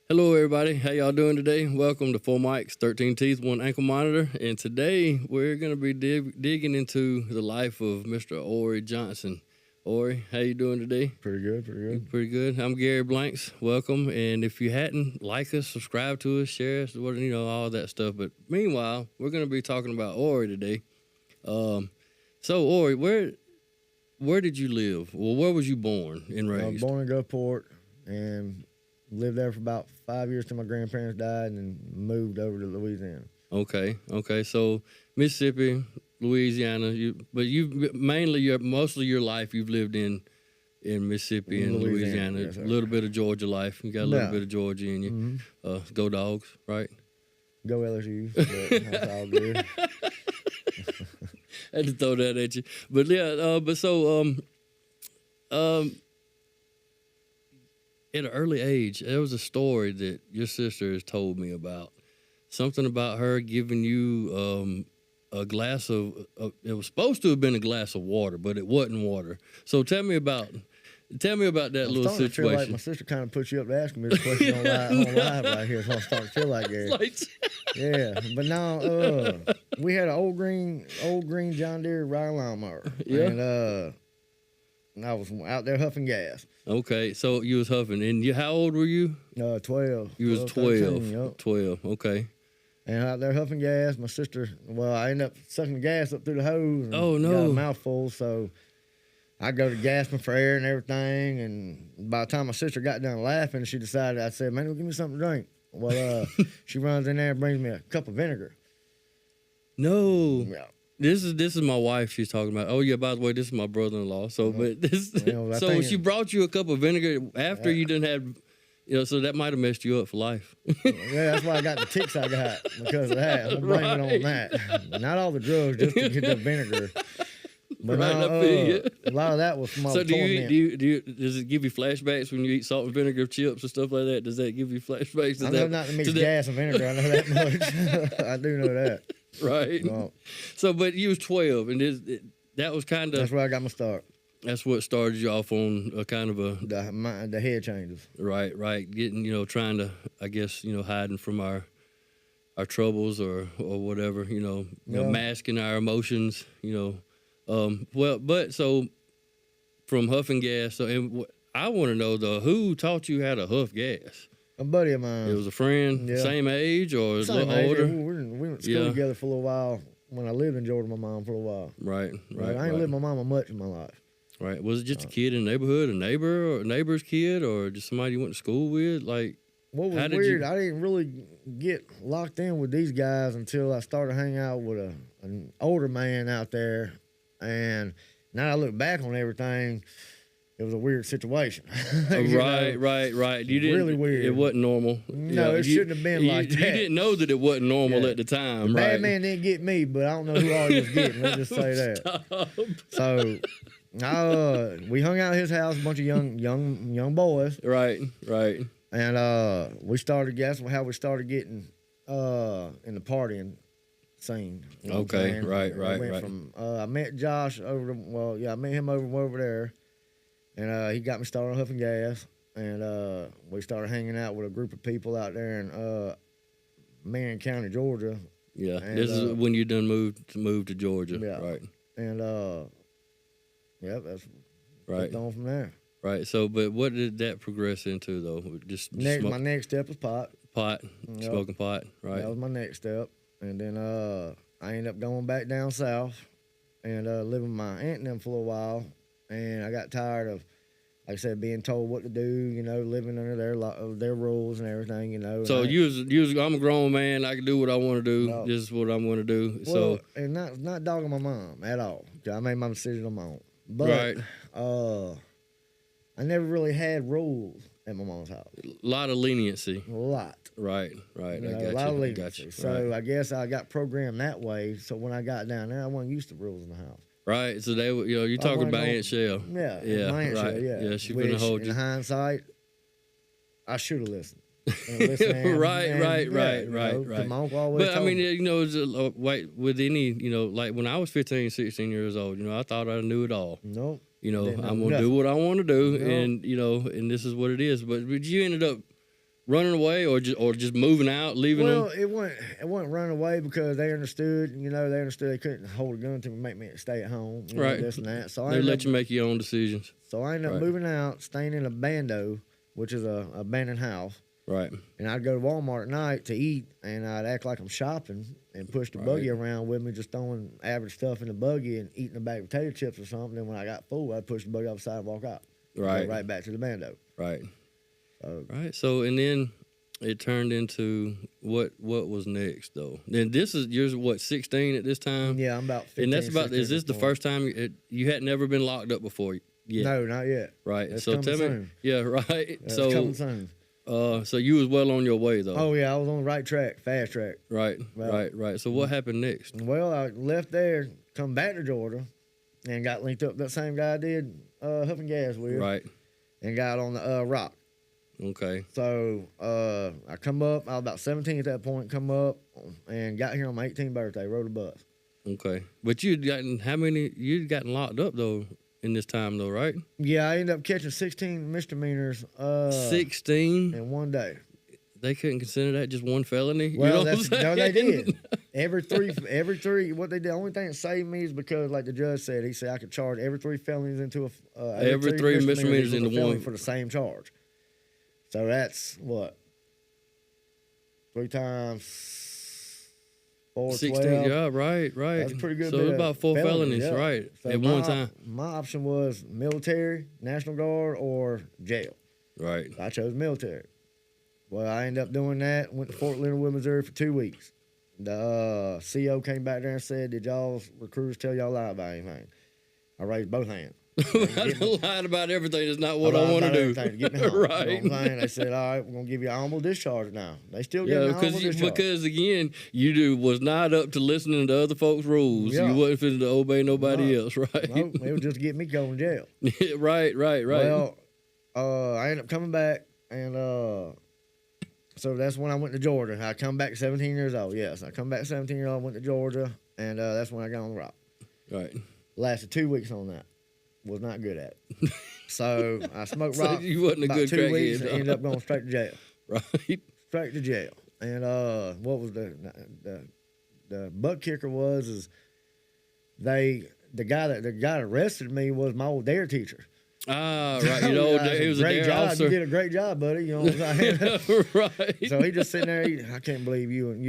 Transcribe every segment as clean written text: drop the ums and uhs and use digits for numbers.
Hello, everybody. How y'all doing today? Welcome to Four Mics, 13 Teeth, One Ankle Monitor. And today we're going to be digging into the life of Mr. Orry Johnson. Orry, how you doing today? Pretty good, pretty good. Pretty good. I'm Gary Blanks. Welcome. And if you hadn't, like us, subscribe to us, share us, all that stuff. But meanwhile, we're going to be talking about Orry today. So, Orry, where did you live? Well, where was you born and raised? I was born in Gulfport and lived there for about 5 years till my grandparents died, and then moved over to Louisiana. Okay. So Mississippi, Louisiana. Most of your life you've lived in Mississippi and Louisiana. Yes, a little bit of Georgia life. You got a little bit of Georgia in you. Mm-hmm. Go Dogs, right? Go LSU. But that's all good. I had to throw that at you, but yeah. At an early age, there was a story that your sister has told me about. Something about her giving you a glass of. It was supposed to have been a glass of water, but it wasn't water. So tell me about that little situation. I feel like my sister kind of put you up to asking me this question on live right here. So I'm starting to feel like that. Yeah, but now we had an old green John Deere ride lawnmower. Yeah. And I was out there huffing gas. Okay, so you was huffing, and how old were you? 12. You was 12. 13, yep. 12. Okay. And out there huffing gas, my sister. Well, I ended up sucking the gas up through the hose. And oh no! Got a mouthful, so I go to gasping for air and everything. And by the time my sister got done laughing, she decided. I said, "Man, give me something to drink." Well, she runs in there and brings me a cup of vinegar. No. Yeah. This is my wife she's talking about. Oh yeah, by the way, this is my brother-in-law. So, but this, so she brought you a cup of vinegar after you didn't have, so that might have messed you up for life. Yeah, that's why I got the ticks I got because of that. I'm blaming it on that. Not all the drugs, just to get the vinegar. But right, a lot of that was from my So does it give you flashbacks when you eat salt and vinegar chips and stuff like that? Does that give you flashbacks? I know not to mix gas and vinegar. I know that much. I do know that. Right. So, but you was 12, and that was kind of... That's where I got my start. That's what started you off on a kind of a... The head changes. Right. Getting, trying to, I guess, hiding from our troubles or whatever, masking our emotions, but so from huffing gas, so I want to know, though, who taught you how to huff gas? A buddy of mine. It was a friend, same age or a little older? We went to school together for a little while when I lived in Georgia with my mom for a while. Right. I ain't lived with my mama much in my life. Right. Was it just a kid in the neighborhood, a neighbor's kid, or just somebody you went to school with? Like, what was weird, I didn't really get locked in with these guys until I started hanging out with an older man out there. And now I look back on everything, it was a weird situation. Right. You didn't, really weird. It wasn't normal. No, it shouldn't have been like that. You didn't know that it wasn't normal at the time, right? Bad man didn't get me, but I don't know who all he was getting. Let's just say that. So, we hung out at his house, a bunch of young boys. Right. And we started. That's how we started getting in the partying scene. You know okay, right. From I met Josh I met him over there, and he got me started on huffing gas, and we started hanging out with a group of people out there in Marion County, Georgia. Yeah, and, this is when you done moved to Georgia, yeah. Right? And that's right on from there. Right. So, but what did that progress into though? My next step was pot. Smoking pot. Right. That was my next step. And then I ended up going back down south and living with my aunt and them for a while. And I got tired of, like I said, being told what to do, living under their rules and everything, So you was I'm a grown man. I can do what I want to do. No. This is what I'm going to do. Well, and not dogging my mom at all. I made my decision on my own. But I never really had rules at my mom's house. A lot of leniency. A lot. Right. I got you. A lot of leniency. So I guess I got programmed that way. So when I got down there, I wasn't used to rules in the house. Right. So they, you're talking about Aunt Shell. Yeah. My Aunt Shell, yeah. Yeah, she's gonna hold you. In hindsight, I should have listened. Right. My uncle always told me. With any, like when I was 15, 16 years old, I thought I knew it all. Nope. I'm gonna do what I want to do, and and this is what it is. But you ended up running away or just moving out, leaving Well, them? it wasn't running away because they understood. They understood they couldn't hold a gun to me and make me stay at home. Right. This and that. So They let you make your own decisions. So I ended up Right. moving out, staying in a bando, which is a abandoned house. Right. And I'd go to Walmart at night to eat, and I'd act like I'm shopping and push the buggy around with me, just throwing average stuff in the buggy and eating a bag of potato chips or something. Then when I got full, I'd push the buggy off the side and walk out. Right. Go right back to the bando. Right. So, Right. So and then it turned into what was next though? Then you're what 16 at this time? yeah, I'm about 15, And that's about. 16 Is this at the point. first time you had never been locked up before? Yeah. No, not yet. Right. That's so coming tell me. soon. Yeah. Right. That's coming soon. So you was well on your way though. Oh, yeah, I was on the right track, fast track. Right. Well, Right. So what happened next? Well, I left there, come back to Georgia, and got linked up with that same guy I did huffing gas with. Right. And got on the rock. Okay. So I come up, I was about 17 at that point, come up and got here on my 18th birthday, rode a bus. Okay. But you'd gotten locked up though in this time though, right? Yeah, I ended up catching 16 misdemeanors 16. in one day. They couldn't consider that just one felony. Well, you know what I'm no, they saying? did. Every three, what they did, the only thing that saved me is because, like the judge said, he said I could charge every three felonies into Every three misdemeanors into into one for the same charge. So that's what? 3 times 4, 16. 12. Yeah, right. That's a pretty good. So bit it's of about 4 felonies, yeah. right? So at one time. My option was military, National Guard, or jail. Right. I chose military. Well, I ended up doing that. Went to Fort Leonard Wood, Missouri for 2 weeks. The CO came back there and said, "Did y'all's recruiters tell y'all lie about anything?" I raised both hands. I lied about everything. It's not what I lied want to about do. everything to get me home. Right. You know what I'm saying? They said, "All right, we're gonna give you an honorable discharge now." They still give me an honorable discharge. Because again, was not up to listening to other folks' rules. Yeah. You wasn't fit to obey nobody else, right? Nope, it was just to get me going to jail. right. Well, I ended up coming back, and so that's when I went to Georgia. I come back 17 years old. Yes, I come back 17 years old, went to Georgia, and that's when I got on the rock. Right. Lasted 2 weeks on that. Was not good at it. So I smoked rock. So you wasn't a about good 2 weeks crackhead, and huh? ended up going straight to jail. Right. Straight to jail. And what was the butt kicker is the guy that arrested me was my old dare teacher. Ah, right. You know, he was a great dare job. officer. You did a great job, buddy. You know what I'm saying? Right. So he just sitting there. I can't believe you and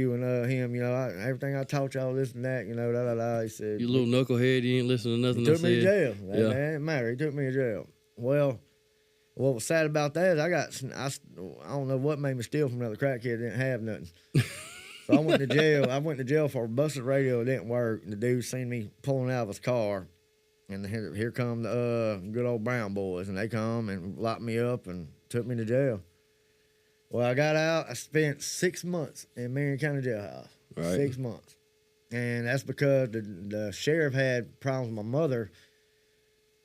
him. You know, everything I taught y'all, this and that. You know, da da da. He said, You little knucklehead. You ain't listening to nothing he I took me to said. jail. That Yeah. didn't matter. He took me to jail. Well, what was sad about that is I don't know what made me steal from another crackhead that didn't have nothing. So I went to jail. I went to jail for a busted radio. It didn't work. And the dude seen me pulling out of his car. And here come the good old brown boys, and they come and locked me up and took me to jail. Well, I got out. I spent 6 months in Marion County Jailhouse. Right. 6 months. And that's because the sheriff had problems with my mother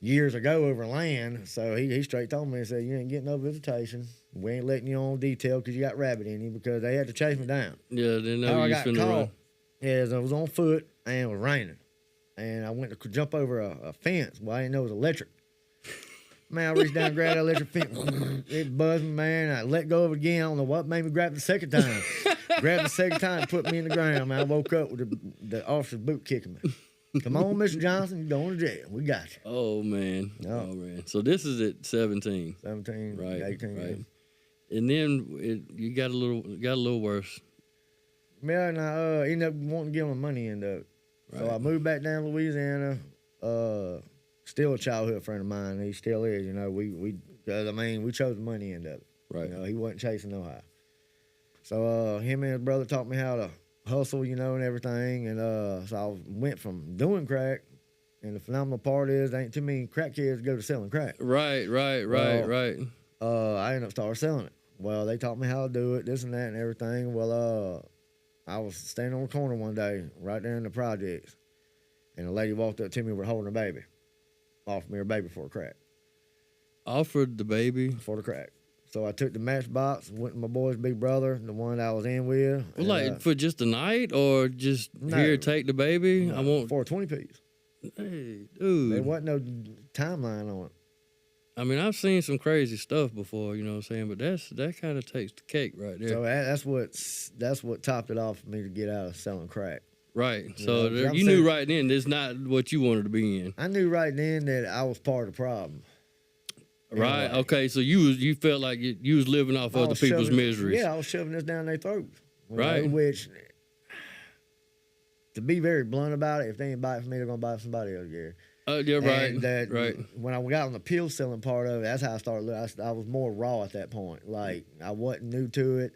years ago over land. So he straight told me, he said, "You ain't getting no visitation. We ain't letting you on detail because you got rabbit in you," because they had to chase me down. Yeah, they know How I you got finna caught run. is I was on foot and it was raining. And I went to jump over a fence. Well, I didn't know it was electric. Man, I reached down and grabbed that electric fence. It buzzed me, man. I let go of it again. I don't know what made me grab it the second time. Grabbed the second time, put me in the ground, man. I woke up with the officer's boot kicking me. "Come on, Mr. Johnson, you're going to jail. We got you." Oh man. No. Oh man. So this is at 17. 17, Right. 18. Right. And then you got a little worse. Yeah, and I ended up wanting to give him money end up. So I moved back down to Louisiana. Still a childhood friend of mine. He still is. You know, we chose the money end of it. Right. You know, he wasn't chasing no high. So him and his brother taught me how to hustle, you know, and everything. And so I went from doing crack. And the phenomenal part is, ain't too many crack kids go to selling crack. Right. I ended up starting selling it. Well, they taught me how to do it, this and that and everything. Well, I was standing on the corner one day, right there in the projects, and a lady walked up to me with holding a baby. Offered me her baby for a crack. Offered the baby For the crack. So I took the matchbox, went to my boy's big brother, the one that I was in with. Well, like for just a night, or just here, take the baby. I want for a 20 piece. Hey, dude. There wasn't no timeline on it. I mean, I've seen some crazy stuff before, you know what I'm saying? But that kind of takes the cake right there. So that's what topped it off for me to get out of selling crack. Right. You So know, 'cause I'm you knew saying- right then that's not what you wanted to be in. I knew right then that I was part of the problem. Right. Anyway. Okay. So you felt like you was living off I other was people's shoving- miseries. Yeah, I was shoving this down their throats. you Right. know, which, to be very blunt about it, if they ain't buy it for me, they're gonna buy it for somebody else, Gary. Yeah. Right. And that Right. when I got on the pill selling part of it, that's how I started. I was more raw at that point. Like I wasn't new to it.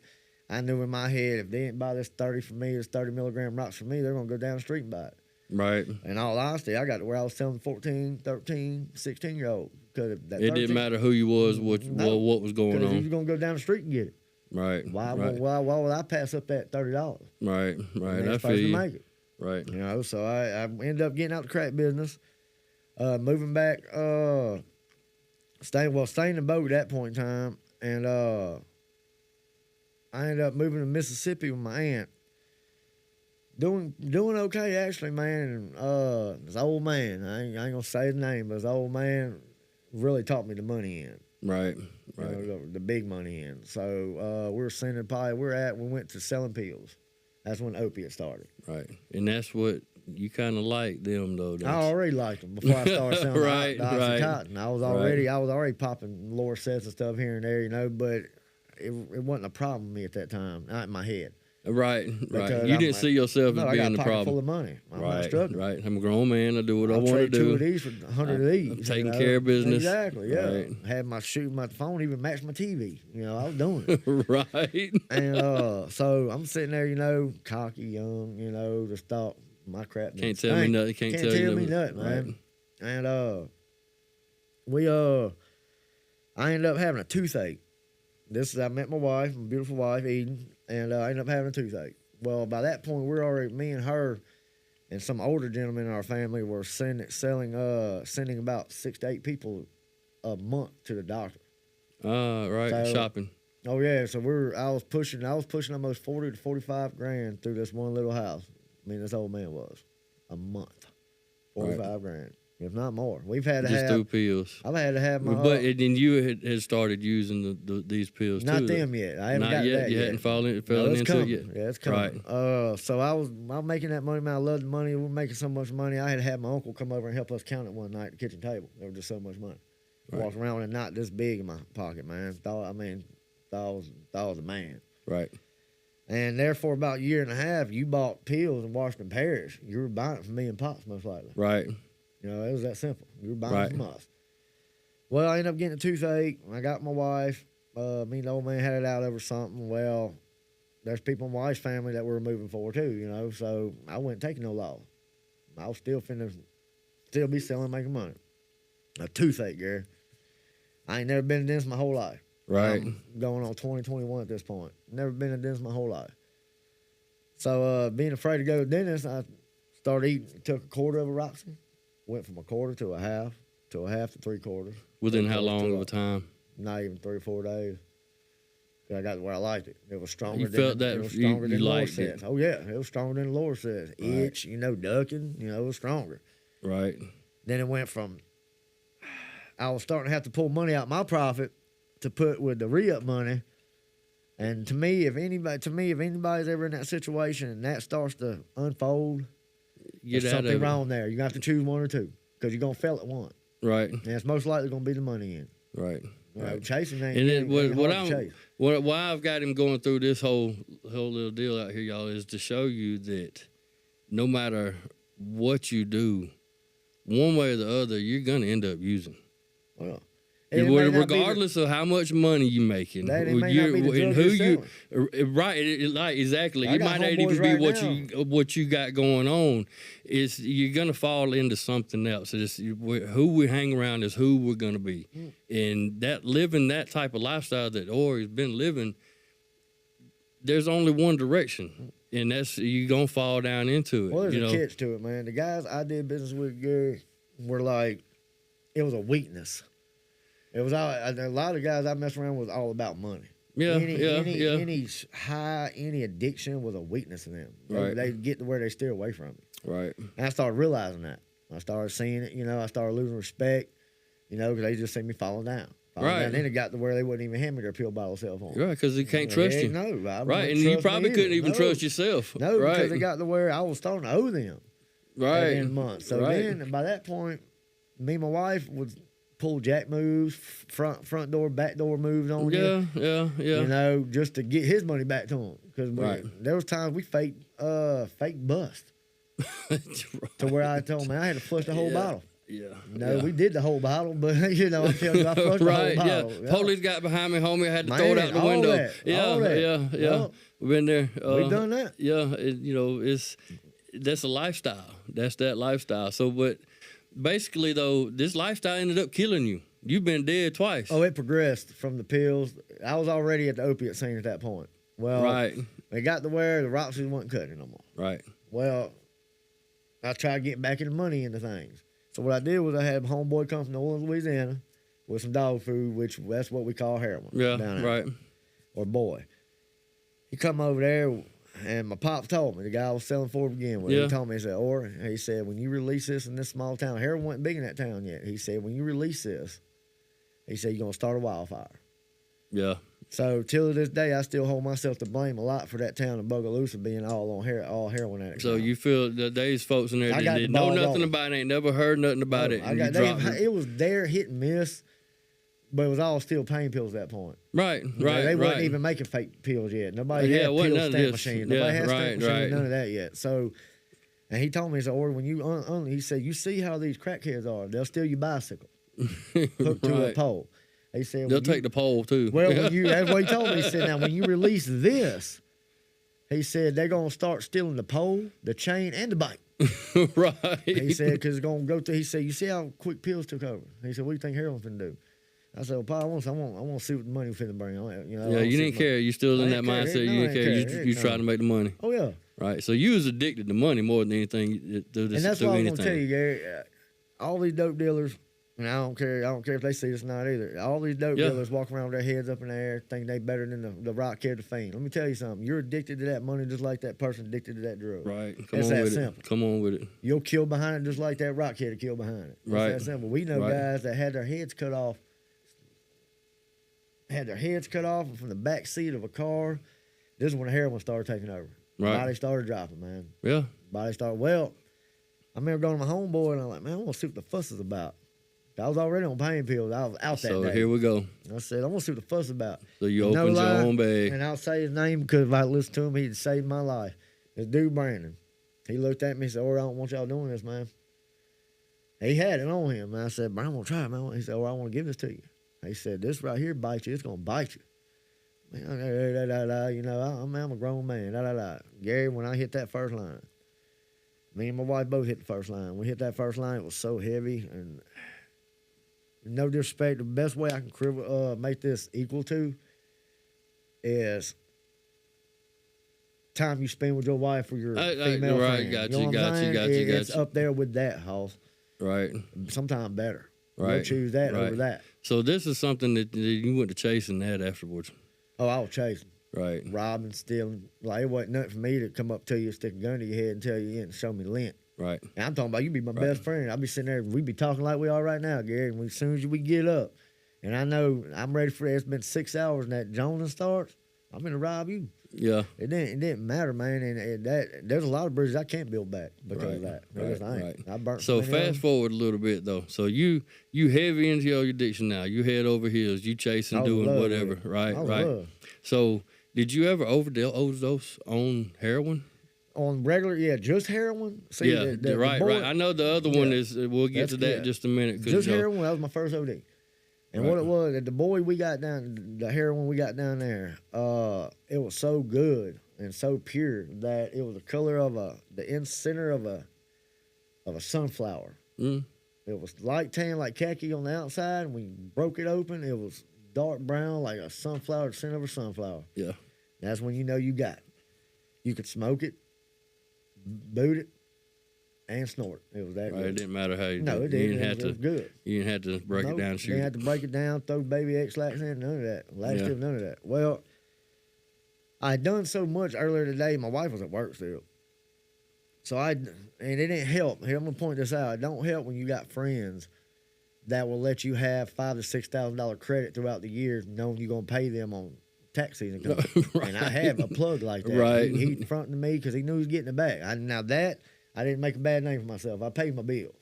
I knew in my head if they didn't buy this 30 for me, this 30 milligram rocks for me, they're gonna go down the street and buy it. Right. In all honesty, I got to where I was selling 14, 13, 16-year-old. It didn't matter who you was, what was going Because you was on. gonna go down the street and get it. Right. Why would I pass up that $30? Right. Right. I Next feel person to you. make it. Right. You know, so I ended up getting out the crack business, moving back, staying in Bogue at that point in time, and I ended up moving to Mississippi with my aunt. Doing okay actually, man. And this old man, I ain't gonna say his name, but this old man really taught me the money end. Right. You Right. know, the big money end. So we were sending pie. We went to selling pills. That's when opiates started. Right. And that's what you kind of like them though. I already liked them before I started selling Right, the right. Oxycontin. I was already popping lower sets and stuff here and there, you know, but it wasn't a problem with me at that time, not in my head. Right. Right. Because You I'm didn't see yourself No, as I got being a the pocket problem. full of money. I'm not Right. struggling. Right. I'm a grown man. I do what I I'll want to trade two of do. these for 100 of these. I'm taking you know? care of business. Exactly, yeah. Right. Had my phone even matched my TV. You know, I was doing it. Right. And so I'm sitting there, you know, cocky, young, you know, just thought my crap didn't Can't tell me stink. nothing. Can't tell you me nothing. nothing, man. And I ended up having a toothache. I met my wife, my beautiful wife, Eden, and I ended up having a toothache. Well, by that point, me and her and some older gentlemen in our family were sending about 6 to 8 people a month to the doctor. Right. So- Shopping. Oh yeah, so I was pushing almost 40 to 45 grand through this one little house. I mean, this old man was a month, 45 grand, if not more. We've had to Just have. through pills. I've had to have my. But then you had started using these pills not too. them yet. I haven't Not got yet. that You yet. hadn't fallen No, into it's it coming. yet. Yeah, it's coming. Right. So I was making that money, man. I loved the money. We were making so much money. I had to have my uncle come over and help us count it one night at the kitchen table. There was just so much money. Right. Walked around with a knot this big in my pocket, man. Thought I was a man. Right. And there for about a year and a half, you bought pills in Washington Parish. You were buying it from me and Pops, most likely. Right. You know, it was that simple. You were buying Right. it from us. Well, I ended up getting a toothache. I got my wife. Me and the old man had it out over something. Well, there's people in my wife's family that were moving forward too, you know. So I wasn't taking no loss. I was still be selling, making money. A toothache, Gary. I ain't never been in this my whole life. Right. I'm going on 2021 at this point. Never been in dentist my whole life. So being afraid to go to the dentist, I started eating. Took a quarter of a Roxy, went from a quarter to a half to 3/4. Within how 3/4 long to of a time? Not even 3 or 4 days. I got to where I liked it. It was stronger. You felt that it was you stronger than lower liked it. sets. Oh yeah, it was stronger than the lower sets. Right. Itch, you know, ducking, you know, it was stronger. Right. Then it went from I was starting to have to pull money out my profit to put with the re-up money. And to me, if anybody's ever in that situation and that starts to unfold, Get there's out something of it. wrong there. You're going to have to choose one or two because you're going to fail at one. Right. And it's most likely going to be the money in. Right. You know, Right. chasing ain't, And ain't, then ain't hard to chase. why I've got him going through this whole little deal out here, y'all, is to show you that no matter what you do, one way or the other, you're gonna end up using. Well, and it may not be Regardless of how much money you're making, That it may not be the drug and who you're you, right? Like exactly, I it got might not homeboys even be right what you got going on. It's you're gonna fall into something else. Who we hang around is who we're gonna be, and that living that type of lifestyle that Orry's been living. There's only one direction, and that's you're gonna fall down into it. Well, there's you know? a catch to it, man. The guys I did business with, Gary, were like, it was a weakness. It was a lot of guys I messed around with was all about money. Yeah, Any addiction was a weakness in them. Right. They get to where they steer away from it. Right. And I started realizing that. I started seeing it. You know, I started losing respect. you know, because they just see me falling down. Right. And then it got to where they wouldn't even hand me their pill bottle cell phone. Right, because they can't trust you. No, right, and you probably couldn't even trust yourself. No, right. because it got to where I was starting to owe them. Right. At the end of the month. So then, by that point, me and my wife would pull jack moves, front door, back door moves on you. Yeah. You know, just to get his money back to him. Because there was times we fake bust. To where I told him, man, I had to flush the whole bottle. Yeah. No, we did the whole bottle, but you know, I'm telling you, I flushed the whole bottle. Yeah. Police got behind me, homie. I had to throw it out the window. All that. Yeah. We've been there. We've done that. Yeah, you know, that's a lifestyle. That's that lifestyle. So, but basically, though, this lifestyle ended up killing you. You've been dead twice. Oh, it progressed from the pills. I was already at the opiate scene at that point. Well, it got to where the Roxy wasn't cutting no more. Right. Well, I tried getting back into money into things. So what I did was I had a homeboy come from New Orleans, Louisiana, with some dog food, which that's what we call heroin. Yeah, down there. right. Or boy. He come over there, and my pop told me, the guy I was selling for to begin with, he told me, he said, Orry, he said, when you release this in this small town, heroin wasn't big in that town yet. He said, when you release this, he said, you're going to start a wildfire. Yeah. So till this day, I still hold myself to blame a lot for that town of Bogalusa being all heroin addicts. So you feel that these folks in there didn't know nothing about it, ain't never heard nothing about it. It was there hit and miss, but it was all still pain pills at that point. Right. They wasn't even making fake pills yet. Nobody had pill stamp machine. Nobody had stamp machine, none of that yet. So, and he told me, he said, Orry, when you he said, you see how these crackheads are. They'll steal your bicycle, hooked to a pole. He said, they'll take the pole too. Well, that's what he told me. He said, now when you release this, he said they're gonna start stealing the pole, the chain, and the bike. Right. He said because it's gonna go to. He said, you see how quick pills took over. He said, what do you think heroin's finna do? I said, well, Pa, I want to see what the money finna bring on. You know, yeah, you didn't care. You still in that mindset. You didn't care. You trying to make the money. Oh yeah. Right. So you was addicted to money more than anything. And that's what I'm gonna tell you, Gary. All these dope dealers. And I don't care if they see this or not either. All these dope dealers walk around with their heads up in the air, think they better than the rock kid, the fiend. Let me tell you something. You're addicted to that money just like that person addicted to that drug. Right. It's that simple. Come on with it. You'll kill behind it just like that rock kid will kill behind it. It's that simple. We know guys that had their heads cut off from the back seat of a car. This is when the heroin started taking over. Right. Body started dropping, man. Yeah. Body started. Well, I remember going to my homeboy and I'm like, man, I want to see what the fuss is about. I was already on pain pills. I was out that day. So here we go. I said, I want to see what the fuss is about. So you opened your own bag. And I'll say his name because if I listened to him, he'd saved my life. This dude, Brandon. He looked at me and said, Orry, I don't want y'all doing this, man. He had it on him. And I said, Brandon, I'm going to try it, man. He said, Orry, I want to give this to you. He said, this right here bites you. It's going to bite you. Man, you know, I'm a grown man. Gary, when I hit that first line, me and my wife both hit the first line. When we hit that first line, it was so heavy and... No disrespect, the best way I can make this equal to is time you spend with your wife or your female friend. Got you. It's you. up there with that, Hoss. Right. Sometimes better. Right. You'll choose that over that. So this is something that you went to chasing that afterwards. Oh, I was chasing. Right. Robbing, stealing. Like, it wasn't nothing for me to come up to you, stick a gun to your head and tell you and show me lint. Right. And I'm talking about you be my best friend. I'll be sitting there, we be talking like we are right now, Gary. And as soon as we get up, and I know I'm ready for it. It's been 6 hours and that Jonas starts, I'm gonna rob you. Yeah. It didn't matter, man. And there's a lot of bridges I can't build back because of that. I burnt. So fast forward a little bit though. So you heavy into your addiction now. You head over heels. You chasing, doing whatever. Right. So did you ever overdose on heroin? On regular, just heroin. See, right. I know the other one is. We'll get to that in just a minute. Just heroin. That was my first OD. And what it was, the boy we got down, the heroin we got down there, it was so good and so pure that it was the color of the center of a sunflower. Mm. It was light tan, like khaki on the outside. And we broke it open. It was dark brown, like a sunflower, the center of a sunflower. Yeah. That's when you know you got it. You could smoke it, boot it, and snort it. It was that good. It didn't matter how you did. It didn't. It was good. You didn't have to break it down and shoot. You didn't have to break it down, throw baby X-lax in, none of that. Laxative, none of that. Well, I had done so much earlier today, my wife was at work still. And it didn't help. Here, I'm going to point this out. It don't help when you got friends that will let you have $5,000 to $6,000 credit throughout the year, knowing you're gonna pay them on tax season coming. Right. And I have a plug like that. Right. He fronted me because he knew he was getting it back. Now that I didn't make a bad name for myself. I paid my bills.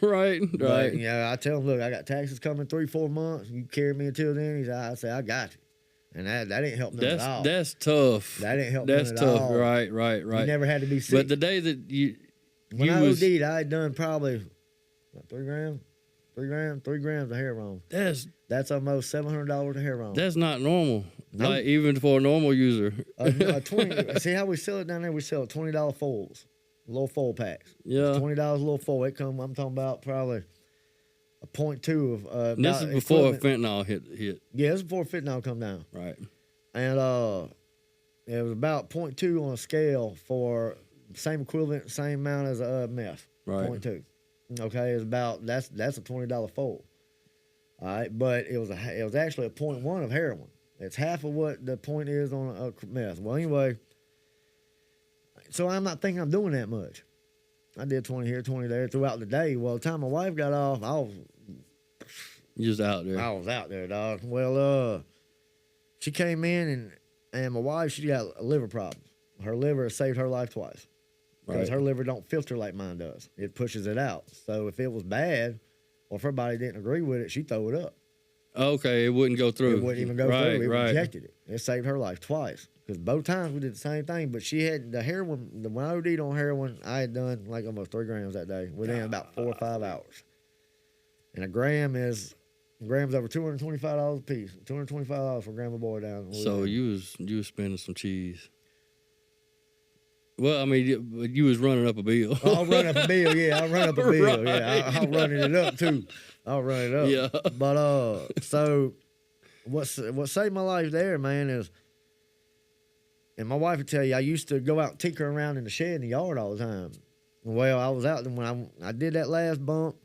Right. But, you know, I tell him, look, I got taxes coming 3-4 months. You carry me until then. I say, I got you. And that didn't help none at all. That's tough. That didn't help That's none tough. at all. Right. You never had to be sick. But the day that when I OD'd, I had done probably what, 3 grams of heroin. That's almost $700 of heroin. That's not normal. Nope. Like even for a normal user. 20. See how we sell it down there? We sell $20 foils, little foil packs. Yeah. $20 a little foil. It come. I'm talking about probably a 0.2 of. This is before fentanyl hit. Yeah, this is before fentanyl come down. Right. And it was about 0.2 on a scale for same equivalent, same amount as meth. Right. 0.2. Okay, it's about that's a $20 fold. All right, but it was actually a 0.1 of heroin. It's half of what the point is on a meth. Well, anyway, so I'm not thinking I'm doing that much. I did 20 here, 20 there throughout the day. Well, the time my wife got off, I was out there. I was out there, dog. Well, she came in and my wife, she got a liver problem. Her liver has saved her life twice. Because her liver don't filter like mine does. It pushes it out. So if it was bad, or if her body didn't agree with it, she'd throw it up. Okay, it wouldn't go through. It wouldn't even go through. It rejected it. It saved her life twice. Because both times we did the same thing. But she had the heroin, when I OD'd on heroin, I had done like almost 3 grams that day within about 4 or 5 hours. And a gram's over $225 a piece. $225 for a gram of boy down. So you was spending some cheese. Well, I mean, you was running up a bill. I'll run up a bill, yeah. I'll run up a bill, Right. yeah. I'll run it up, too. I'll run it up. Yeah. But, so, what saved my life there, man, is, and my wife would tell you, I used to go out and tinker around in the shed in the yard all the time. Well, I was out there when I did that last bump,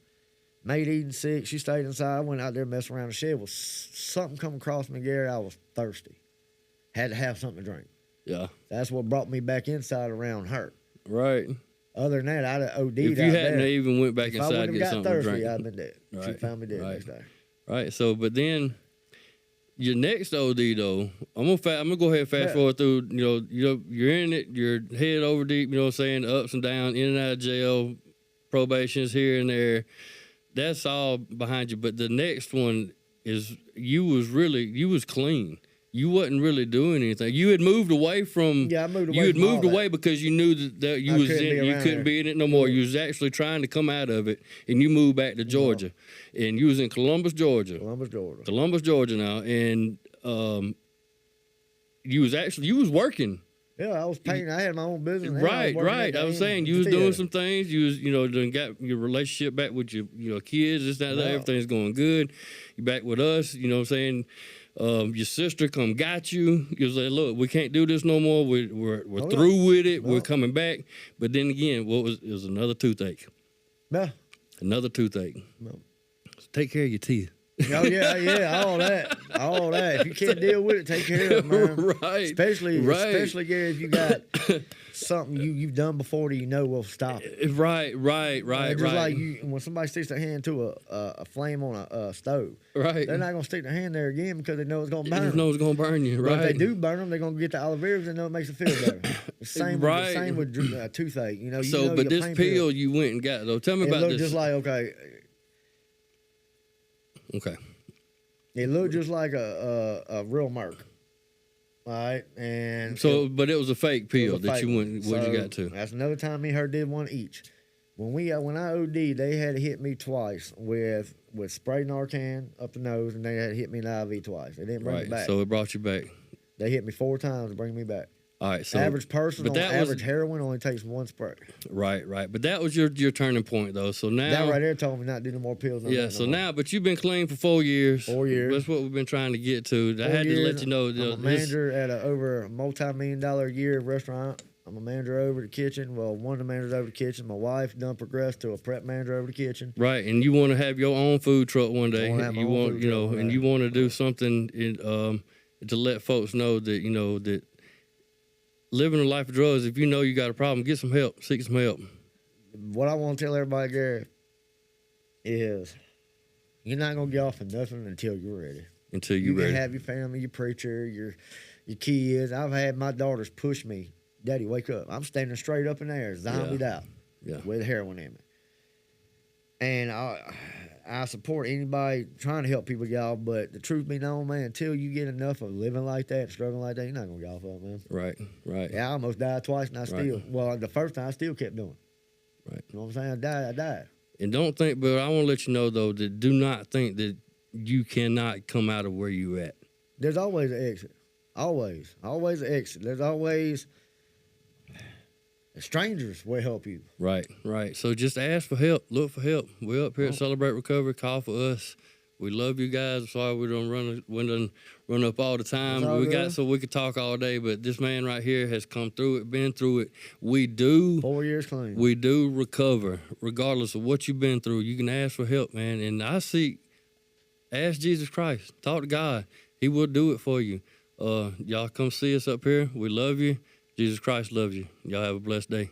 mate eating sick, she stayed inside. I went out there messing around the shed. Well, something come across me, Gary. I was thirsty. Had to have something to drink. Yeah. That's what brought me back inside around her. Right. Other than that, I'd have OD'd If you out hadn't there. even went back If I inside wouldn't to get have got something thirsty, to drink. I'd been dead. She Right. found me dead Right. next day. Right. So, but then your next OD though, I'm gonna go ahead and fast Yeah. forward through. You're in it. You're head over deep. You know what I'm saying? Ups and downs, in and out of jail, probations here and there. That's all behind you. But the next one is you was clean. You wasn't really doing anything. You had moved away from. Yeah, I moved away. You had from all moved that. away because you knew that you I was couldn't in. be You around couldn't there. be in it no more. You was actually trying to come out of it, and you moved back to Georgia, and you was in Columbus, Georgia. Columbus, Georgia now, and you was working. Yeah, I was painting. I had my own business. and Right. I was saying you was doing theater. some things. You was done got your relationship back with your kids. This, that, Yeah. everything's going good. You back with us. You know what I'm saying. Your sister come got you. You say, look, we can't do this no more. We're through with it. No. We're coming back. But then again, it was another toothache. Yeah. Another toothache. No. So take care of your teeth. Oh yeah, all that. If you can't deal with it, take care of it, man. Right. Especially Gary, if you got something you've done before that you know will stop it. Right. Just like when somebody sticks their hand to a flame on a stove, Right. they're not gonna stick their hand there again because they know it's gonna burn You them. know it's gonna burn you, But right? if they do burn them, they're gonna get the aloe vera because they know it makes it feel better. Same with toothache. You know So, your but this pain pill you went and got though. Tell me it about looked this. just like okay. It looked just like a real Merc. All right. And So, but it was a fake pill was a that fake you one. went. What you So, got to? That's another time me and her did one each. When I OD'd, they had to hit me twice with spray Narcan up the nose, and they had to hit me in the IV twice. They didn't bring me Right. back. So it brought you back. They hit me 4 times to bring me back. All right. So Average person but on that was- average heroin only takes 1 spray. Right. But that was your turning point though. So now That right there told me not to do no more pills. Yeah. So now, but you've been clean for 4 years. 4 years. That's what we've been trying to get to. I had to let you know. I'm a manager at over a multi-million-dollar a year restaurant. I'm a manager over the kitchen. Well, one of the managers over the kitchen. My wife done progressed to a prep manager over the kitchen. Right, and you want to have your own food truck one day. I wanna have my You own want, food you truck know, one and day. you want to do something to let folks know that that living a life of drugs. If you know you got a problem, get some help. Seek some help. What I want to tell everybody, Gary, is You're not gonna get off of nothing until you're ready. Until You you're ready. can have your family, your preacher, your kids. I've had my daughters push me, Daddy, wake up. I'm standing straight up in there, zombied out, Yeah. with heroin in me. And I support anybody trying to help people, y'all. But the truth be known, man, until you get enough of living like that, struggling like that, you're not gonna get off of it, man. Right. Right. Yeah, I almost died twice, and I still, well, the first time I still kept doing it. Right. You know what I'm saying? I died. And don't think, but I want to let you know though that do not think that you cannot come out of where you at. There's always an exit. Always an exit. There's always strangers will help you. Right, right. So just ask for help. Look for help. We're up here at Celebrate Recovery. Call for us. We love you guys. Sorry we don't run up all the time. All We good. got so we could talk all day, but this man right here has come through it, been through it. We do 4 years clean. We do recover, regardless of what you've been through. You can ask for help, man. And ask Jesus Christ. Talk to God. He will do it for you. Y'all come see us up here. We love you. Jesus Christ loves you. Y'all have a blessed day.